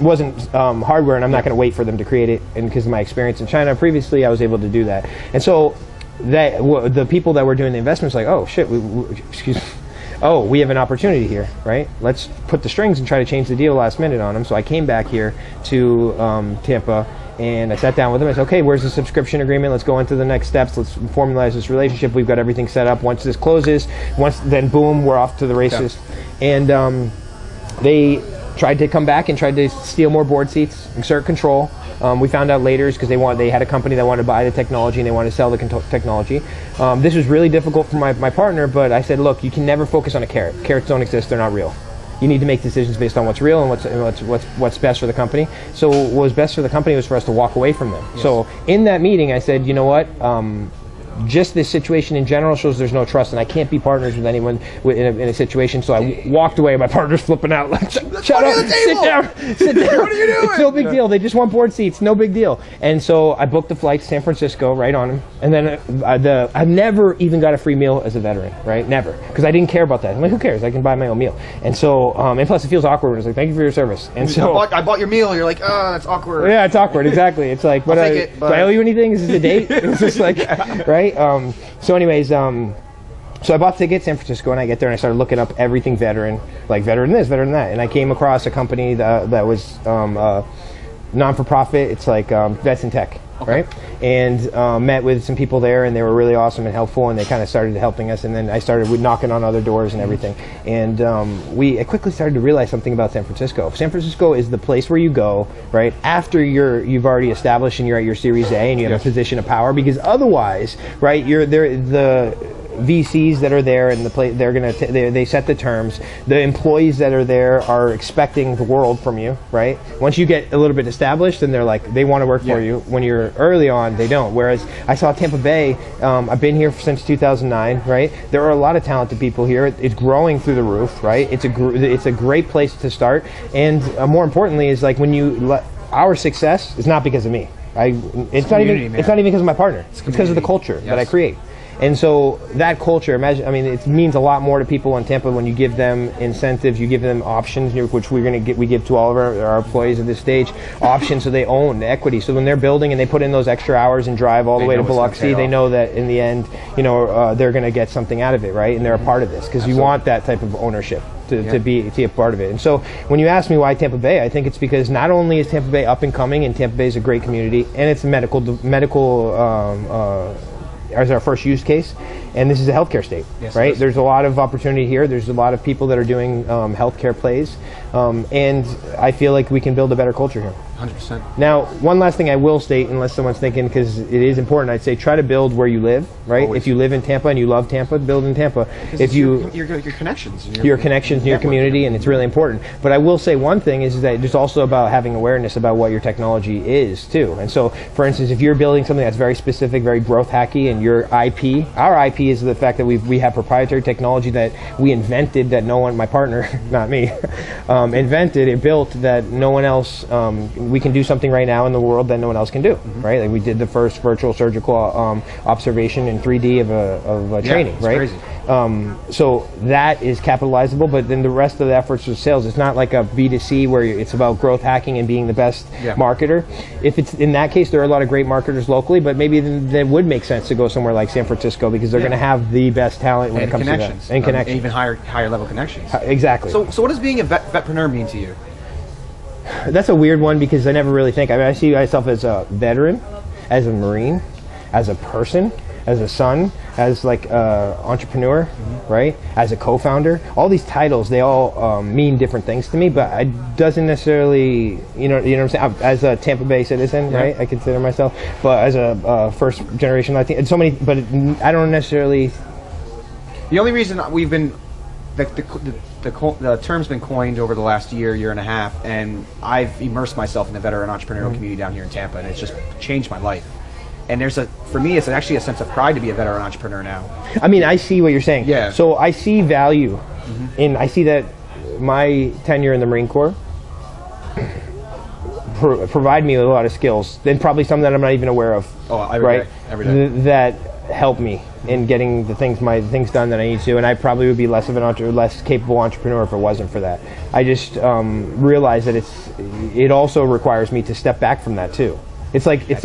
hardware, and I'm not going to wait for them to create it. And because of my experience in China previously, I was able to do that. And so the people that were doing the investments, like, oh shit, we have an opportunity here, right? Let's put the strings and try to change the deal last minute on them. So I came back here to Tampa, and I sat down with them. I said, okay, where's the subscription agreement? Let's go into the next steps. Let's formalize this relationship. We've got everything set up. Once this closes, then boom, we're off to the races. Yeah. And they tried to come back and tried to steal more board seats, exert control. We found out later because they had a company that wanted to buy the technology and they wanted to sell the technology. This was really difficult for my partner, but I said, look, you can never focus on a carrot. Carrots don't exist, they're not real. You need to make decisions based on what's real and what's best for the company. So what was best for the company was for us to walk away from them. Yes. So in that meeting, I said, you know what? Just this situation in general shows there's no trust, and I can't be partners with anyone in a situation. So I walked away. My partner's flipping out, like, shut up, sit down. What are you doing? It's no big deal. They just want board seats, no big deal. And so I booked the flight to San Francisco right on them. And then I've never even got a free meal as a veteran, right? Never, because I didn't care about that. I'm like, who cares? I can buy my own meal. And so, and plus it feels awkward when it's like, thank you for your service. And so I bought your meal. You're like, oh, that's awkward. Yeah, it's awkward. Exactly. It's like, do I owe you anything? Is this a date? It's just like, right? So anyways, so I bought tickets San Francisco, and I get there and I started looking up everything veteran, like veteran this, veteran that, and I came across a company that was non-for-profit. It's like Vets in Tech, right? And met with some people there, and they were really awesome and helpful, and they kind of started helping us. And then I started knocking on other doors and everything. And I quickly started to realize something about San Francisco. San Francisco is the place where you go, right, after you've already established and you're at your Series A and you have a position of power, because otherwise, right, you're there, the VCs that are there and they set the terms. The employees that are there are expecting the world from you, right? Once you get a little bit established, then they want to work for you. When you're early on, they don't. Whereas I saw Tampa Bay, I've been here since 2009, right? There are a lot of talented people here. It's growing through the roof, right? It's a great place to start. And more importantly is like our success is not because of me. It's not even because of my partner. It's because of the culture that I create. And so that culture, it means a lot more to people in Tampa when you give them incentives, you give them options, which we give to all of our employees at this stage, options so they own equity. So when they're building and they put in those extra hours and drive all the way to Biloxi, they know that in the end, they're going to get something out of it, right? And they're a part of this because you want that type of ownership to be a part of it. And so when you ask me why Tampa Bay, I think it's because not only is Tampa Bay up and coming, and Tampa Bay is a great community, and it's medical as our first use case, and this is a healthcare state, right? There's a lot of opportunity here. There's a lot of people that are doing healthcare plays, and I feel like we can build a better culture here. 100%. Now, one last thing I will state, unless someone's thinking, because it is important, I'd say try to build where you live, right? Always. If you live in Tampa and you love Tampa, build in Tampa. If your connections, your connections in your community, and it's really important. But I will say one thing is that it's also about having awareness about what your technology is too. And so, for instance, if you're building something that's very specific, very growth hacky, and your IP, our IP is the fact that we have proprietary technology that we invented that no one, my partner, not me, invented, it built that no one else we can do something right now in the world that no one else can do, right? Like we did the first virtual surgical observation in 3D of a training, right? Crazy. So that is capitalizable, but then the rest of the efforts of sales, it's not like a B2C where it's about growth hacking and being the best marketer. If it's in that case, there are a lot of great marketers locally, but maybe then it would make sense to go somewhere like San Francisco because they're going to have the best talent when it comes to that. And connections. Even higher level connections. Exactly. So what does being a vetpreneur mean to you? That's a weird one because I never really think. I mean, I see myself as a veteran, as a Marine, as a person, as a son, as like entrepreneur, right? As a co-founder. All these titles, they all mean different things to me, but it doesn't necessarily, you know what I'm saying? As a Tampa Bay citizen, right? I consider myself, but as a first generation Latino, so many, but I don't necessarily. The only reason we've been, the term's been coined over the last year and a half, and I've immersed myself in the veteran entrepreneurial community down here in Tampa, and it's just changed my life. And for me, it's actually a sense of pride to be a veteran entrepreneur now. I mean, I see what you're saying. Yeah. So I see value, and I see that my tenure in the Marine Corps provide me with a lot of skills, and probably some that I'm not even aware of. Oh, every day. That help me in getting the things done that I need to, and I probably would be less capable entrepreneur if it wasn't for that. I just realize that it also requires me to step back from that too. It's like it's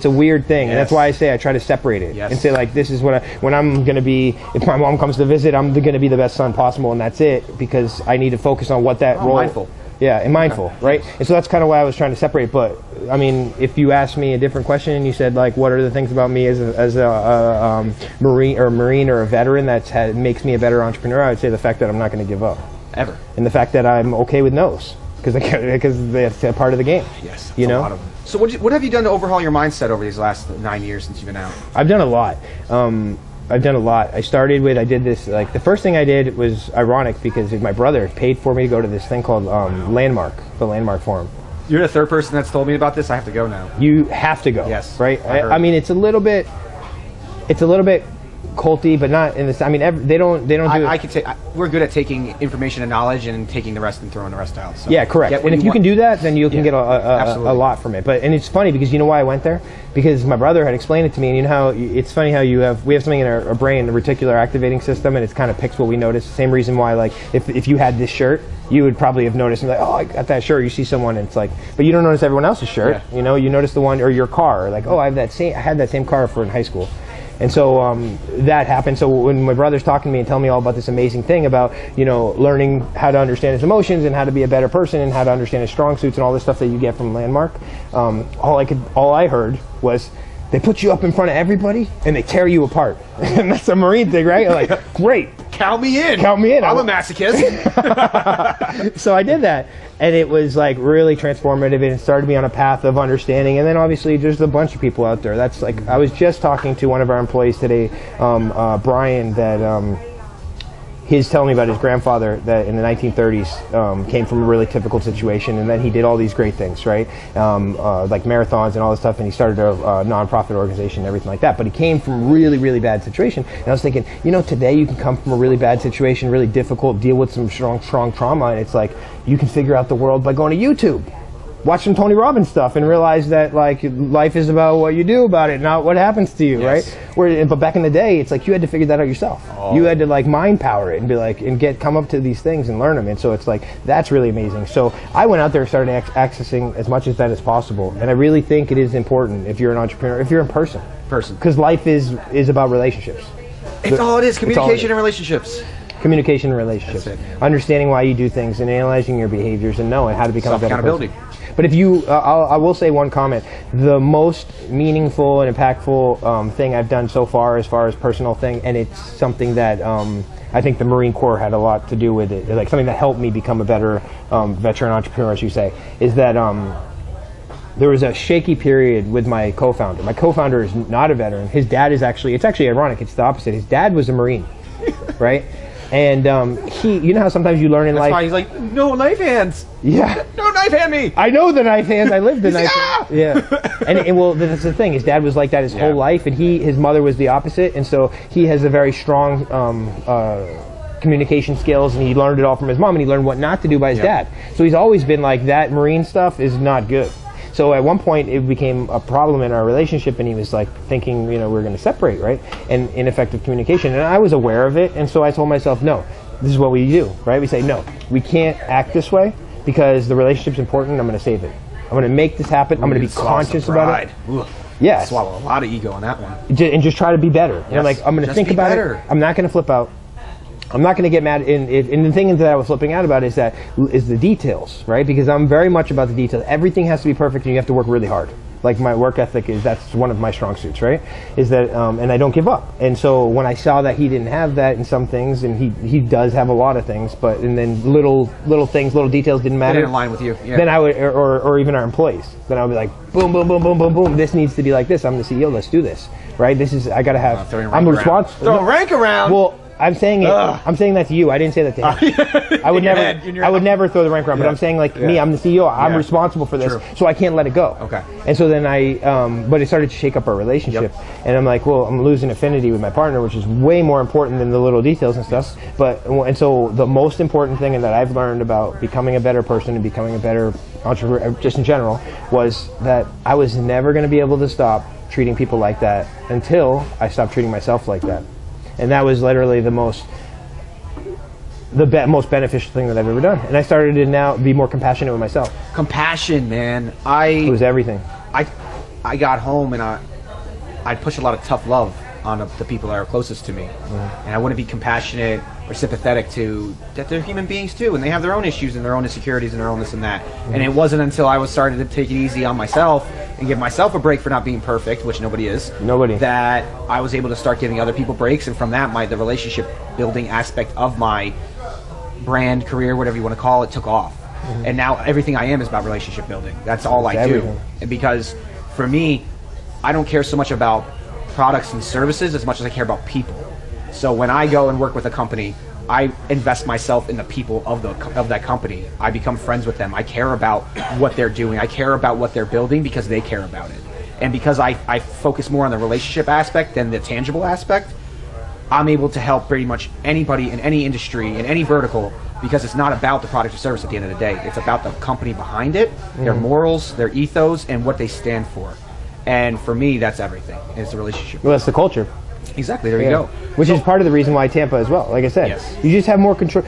a weird thing, and that's why I say I try to separate it and say like, this is when I'm going to be. If my mom comes to visit, I'm going to be the best son possible, and that's it, because I need to focus on what that role. Mindful. Yeah, and mindful, right? And so that's kind of why I was trying to separate. But I mean, if you asked me a different question and you said like, what are the things about me as a Marine or a veteran that makes me a better entrepreneur? I would say the fact that I'm not going to give up ever, and the fact that I'm okay with no's because that's a part of the game. Yes, you know. A lot of them. So what have you done to overhaul your mindset over these last 9 years since you've been out? I've done a lot. I did this, like the first thing I did was ironic because my brother paid for me to go to this thing called Landmark, the Landmark Forum. You're the third person that's told me about this. I have to go now. You have to go. Yes. Right? I mean, it's a little bit culty, but not in this. I mean, they don't do. I could say we're good at taking information and knowledge and taking the rest and throwing the rest out. So yeah, correct. And if you can do that, then you can get a lot from it. And it's funny because you know why I went there? Because my brother had explained it to me, and you know how it's funny how we have something in our brain, the reticular activating system, and it kind of picks what we notice. The same reason why, like, if you had this shirt, you would probably have noticed, and be like, oh, I got that shirt. You see someone, and it's like, but you don't notice everyone else's shirt. Yeah. You know, you notice the one or your car. Like, oh, I had that same car in high school. And so that happened. So when my brother's talking to me and telling me all about this amazing thing about, you know, learning how to understand his emotions and how to be a better person and how to understand his strong suits and all this stuff that you get from Landmark, all I heard was, they put you up in front of everybody and they tear you apart. And that's a Marine thing, right? Like, great. Count me in. I'm a masochist. So I did that. And it was like really transformative, and it started me on a path of understanding. And then obviously there's a bunch of people out there. That's like, I was just talking to one of our employees today, Brian, that he's telling me about his grandfather that in the 1930s came from a really difficult situation, and then he did all these great things, right? Like marathons and all this stuff, and he started a nonprofit organization and everything like that. But he came from a really, really bad situation. And I was thinking, you know, today you can come from a really bad situation, really difficult, deal with some strong trauma, and it's like, you can figure out the world by going to YouTube. Watch some Tony Robbins stuff and realize that like life is about what you do about it, not what happens to you, right? But back in the day, it's like you had to figure that out yourself. You had to like mind power it and be like, and come up to these things and learn them. And so it's like, that's really amazing. So I went out there and started accessing as much as that as possible. And I really think it is important if you're an entrepreneur, if you're a person, because life is about relationships. It's all it is. Communication and relationships. Communication and relationships. That's it, understanding why you do things and analyzing your behaviors and knowing how to become a better person. But if you, I will say one comment. The most meaningful and impactful thing I've done so far as personal thing, and it's something that I think the Marine Corps had a lot to do with it, like something that helped me become a better veteran entrepreneur, as you say, is that there was a shaky period with my co-founder. My co-founder is not a veteran. His dad is actually, it's actually ironic, it's the opposite. His dad was a Marine, right? And you know how sometimes you learn in life. That's why he's like, no knife hands. Yeah. No knife hand me. I know the knife hands. I lived the knife hands. Yeah. And well, that's the thing. His dad was like that his whole life, and his mother was the opposite, and so he has a very strong communication skills, and he learned it all from his mom, and he learned what not to do by his dad. So he's always been like, that Marine stuff is not good. So at one point it became a problem in our relationship, and he was like thinking, we're going to separate, right? And ineffective communication. And I was aware of it, and so I told myself, no, this is what we do, right? We say, no, we can't act this way because the relationship's important. I'm going to save it. I'm going to make this happen. I'm going to be conscious about it. Yeah, swallow a lot of ego on that one, and just try to be better. Yes. I'm going to think about it. I'm not going to flip out. I'm not going to get mad. And the thing that I was flipping out about is the details, right? Because I'm very much about the details. Everything has to be perfect, and you have to work really hard. Like my work ethic that's one of my strong suits, right? Is that and I don't give up. And so when I saw that he didn't have that in some things, and he does have a lot of things, and then little things, little details didn't matter. They didn't align with you. Yeah. Then I would, or even our employees. Then I would be like, boom, boom, boom, boom, boom, boom. This needs to be like this. I'm the CEO. Let's do this, right? I got to have. I'm responsible. Throw rank around. Well, I'm saying it. I'm saying that to you. I didn't say that to him. I would never. I would never throw the rank around. But I'm saying me. I'm the CEO. I'm responsible for this, so I can't let it go. Okay. And so then but it started to shake up our relationship, and I'm like, well, I'm losing affinity with my partner, which is way more important than the little details and stuff. And so the most important thing that I've learned about becoming a better person and becoming a better entrepreneur, just in general, was that I was never going to be able to stop treating people like that until I stopped treating myself like that. And that was literally the most beneficial thing that I've ever done. And I started to now be more compassionate with myself. Compassion, man. It was everything. I got home and I'd push a lot of tough love on the people that are closest to me. And I wouldn't be compassionate or sympathetic to that they're human beings too, and they have their own issues and their own insecurities and their own this and that. And it wasn't until I was starting to take it easy on myself and give myself a break for not being perfect, which nobody is, that I was able to start giving other people breaks. And from that, the relationship building aspect of my brand, career, whatever you want to call it, took off. And now everything I am is about relationship building. That's all I do. And because for me, I don't care so much about products and services as much as I care about people. So when I go and work with a company, I invest myself in the people of that company. I become friends with them. I care about what they're doing. I care about what they're building because they care about it. And because I focus more on the relationship aspect than the tangible aspect, I'm able to help pretty much anybody in any industry, in any vertical, because it's not about the product or service at the end of the day. It's about the company behind it, their morals, their ethos, and what they stand for. And for me, that's everything. It's the relationship. Well, that's the culture. Exactly. There you go. Which is part of the reason why Tampa as well. Like I said, you just have more control.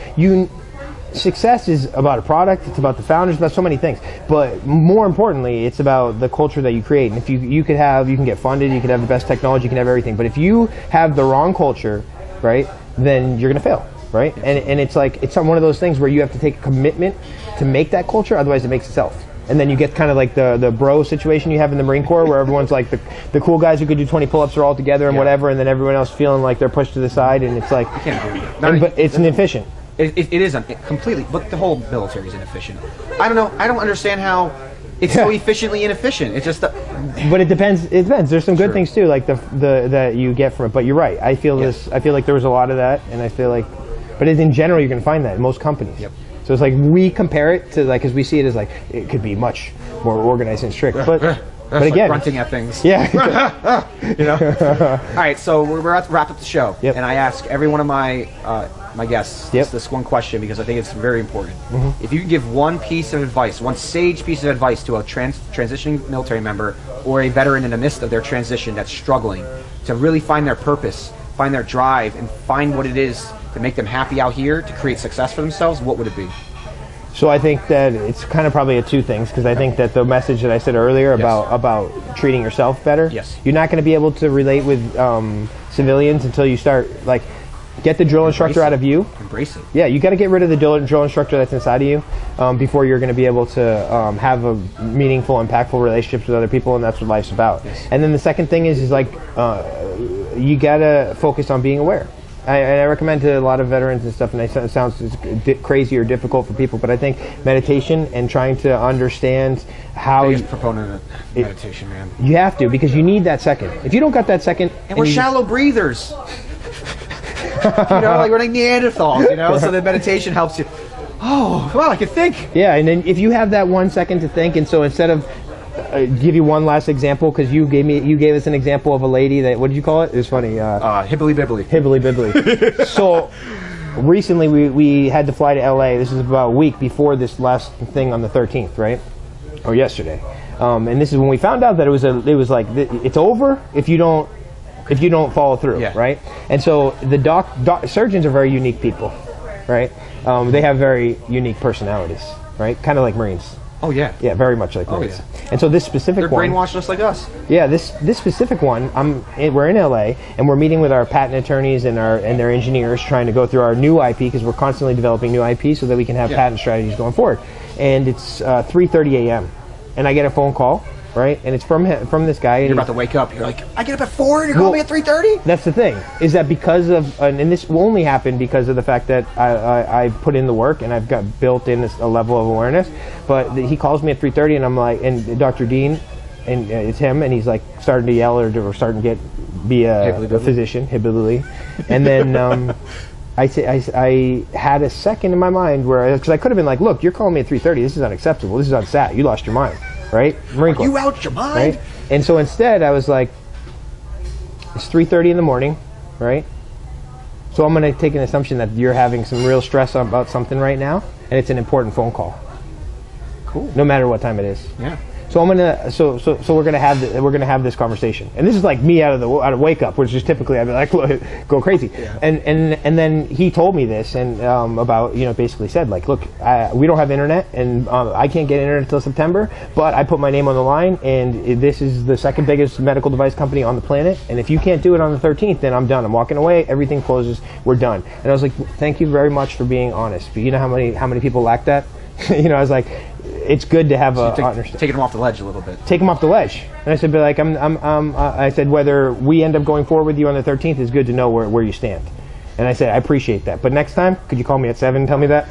Success is about a product. It's about the founders. It's about so many things. But more importantly, it's about the culture that you create. And if you can get funded, you can have the best technology, you can have everything. But if you have the wrong culture, right, then you're going to fail, right? And it's one of those things where you have to take a commitment to make that culture. Otherwise, it makes itself. And then you get kind of like the bro situation you have in the Marine Corps, where everyone's like the cool guys who could do 20 pull-ups are all together and whatever, and then everyone else feeling like they're pushed to the side, and it's like, you can't do that. But it's inefficient. It is completely, but the whole military is inefficient. I don't know. I don't understand how it's so efficiently inefficient. It's just but it depends. It depends. There's some good things too, like the that you get from it. But you're right. I feel like there was a lot of that, and I feel like, but in general, you're going to find that in most companies. So it's like we compare it to because we see it as like it could be much more organized and strict, but again, like grunting at things. Yeah. All right, so we're about to wrap up the show, and I ask every one of my guests this one question because I think it's very important. If you could give one piece of advice, one sage piece of advice to a transitioning military member or a veteran in the midst of their transition that's struggling to really find their purpose, find their drive, and find what it is to make them happy out here, to create success for themselves, what would it be? So I think that it's kind of probably two things, because I think that the message that I said earlier about treating yourself better, you're not going to be able to relate with civilians until you start, get the drill instructor out of you. Embrace it. Yeah, you got to get rid of the drill instructor that's inside of you before you're going to be able to have a meaningful, impactful relationships with other people, and that's what life's about. And then the second thing is you got to focus on being aware. I recommend to a lot of veterans and stuff, and it sounds crazy or difficult for people, but I think meditation and trying to understand how... Biggest proponent of meditation, man. You have to, because you need that second. If you don't got that second... And we're shallow breathers. We're like Neanderthals, so the meditation helps you. Oh, well, I can think. Yeah, and then if you have that 1 second to think, and so instead of... give you one last example, because you gave us an example of a lady that, what did you call it? It was funny. Hibbly bibbly. Hibbly bibbly. So recently we had to fly to LA. This is about a week before this last thing on the 13th, right? Or yesterday. And this is when we found out that it was like it's over if you don't follow through, right? And so the surgeons are very unique people, right? They have very unique personalities, right? Kind of like Marines. Oh yeah. Yeah, very much like Marines. Yeah. And so this specific one, they're brainwashed just like us. Yeah, this specific one, we're in LA and we're meeting with our patent attorneys and their engineers, trying to go through our new IP, because we're constantly developing new IP so that we can have patent strategies going forward. And it's 3:30 a.m. and I get a phone call, right? And it's from this guy. You're about to wake up. You're like, I get up at 4 and you're calling me at 3:30? That's the thing, is that because of, and this will only happen because of the fact that I put in the work and I've got built in a level of awareness. But he calls me at 3:30 and I'm like, and Dr. Dean, and it's him, and he's like starting to yell or starting to be a physician, hibbly. And then I had a second in my mind where, because I could have been like, look, you're calling me at 3:30. This is unacceptable. This is on SAT. You lost your mind, right? Marine Corps. You out your mind? Right? And so instead, I was like, it's 3:30 in the morning, right? So I'm going to take an assumption that you're having some real stress about something right now, and it's an important phone call. Cool. No matter what time it is. Yeah. So I'm gonna so we're gonna have this conversation, and this is like me out of wake up, which is typically I'd be like, go crazy, and then he told me this and about, basically said like, look, we don't have internet and I can't get internet until September, but I put my name on the line, and this is the second biggest medical device company on the planet, and if you can't do it on the 13th, then I'm done. I'm walking away. Everything closes. We're done. And I was like, thank you very much for being honest. But you know how many people lack that? I was like, it's good to have taking them off the ledge a little bit. Take them off the ledge. And I said, but like, I said, whether we end up going forward with you on the 13th is good to know where you stand. And I said, I appreciate that. But next time, could you call me at 7 and tell me that?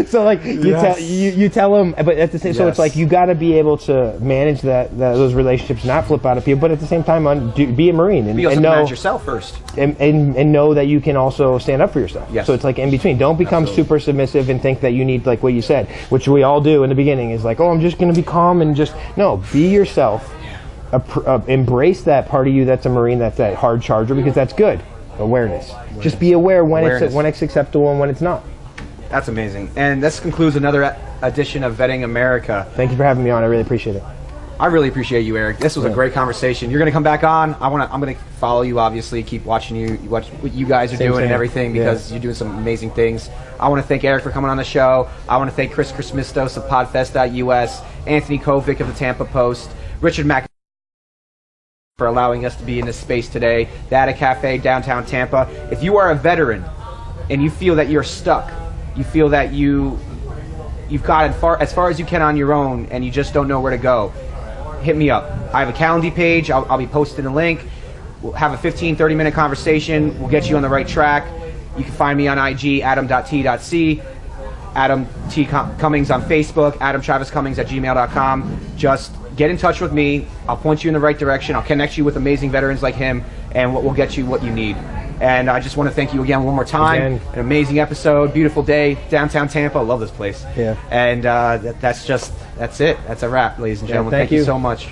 So like, you tell them, but at the same, so it's like, you got to be able to manage those relationships, not flip out of people, but at the same time, be a Marine and know manage yourself first, and know that you can also stand up for yourself. Yes. So it's like in between. Don't become super submissive and think that you need, like what you said, which we all do in the beginning, is like, oh, I'm just going to be calm and just no. Be yourself. Embrace that part of you that's a Marine, that's that hard charger, because that's good. Awareness. Just be aware when it's acceptable and when it's not. That's amazing. And this concludes another edition of Vetting America. Thank you for having me on. I really appreciate it. I really appreciate you, Erik. This was a great conversation. You're going to come back on. I'm going to follow you, obviously, keep watching you, watch what you guys are doing and everything, because you're doing some amazing things. I want to thank Erik for coming on the show. I want to thank Chris Chrismistos of Podfest.us, Anthony Kovic of the Tampa Post, Richard Mack for allowing us to be in this space today. The Attic Cafe, downtown Tampa. If you are a veteran and you feel that you're stuck, you feel that you've got as far as you can on your own and you just don't know where to go, hit me up. I have a Calendly page. I'll be posting a link. We'll have a 15-30 minute conversation. We'll get you on the right track. You can find me on IG, adam.t.c, Adam T. Cummings on Facebook, adamtraviscummings@gmail.com. Just get in touch with me. I'll point you in the right direction. I'll connect you with amazing veterans like him, and we'll get you what you need. And I just want to thank you again one more time. Again. An amazing episode, beautiful day, downtown Tampa. I love this place. Yeah. And that's it. That's a wrap, ladies and gentlemen. Thank you so much.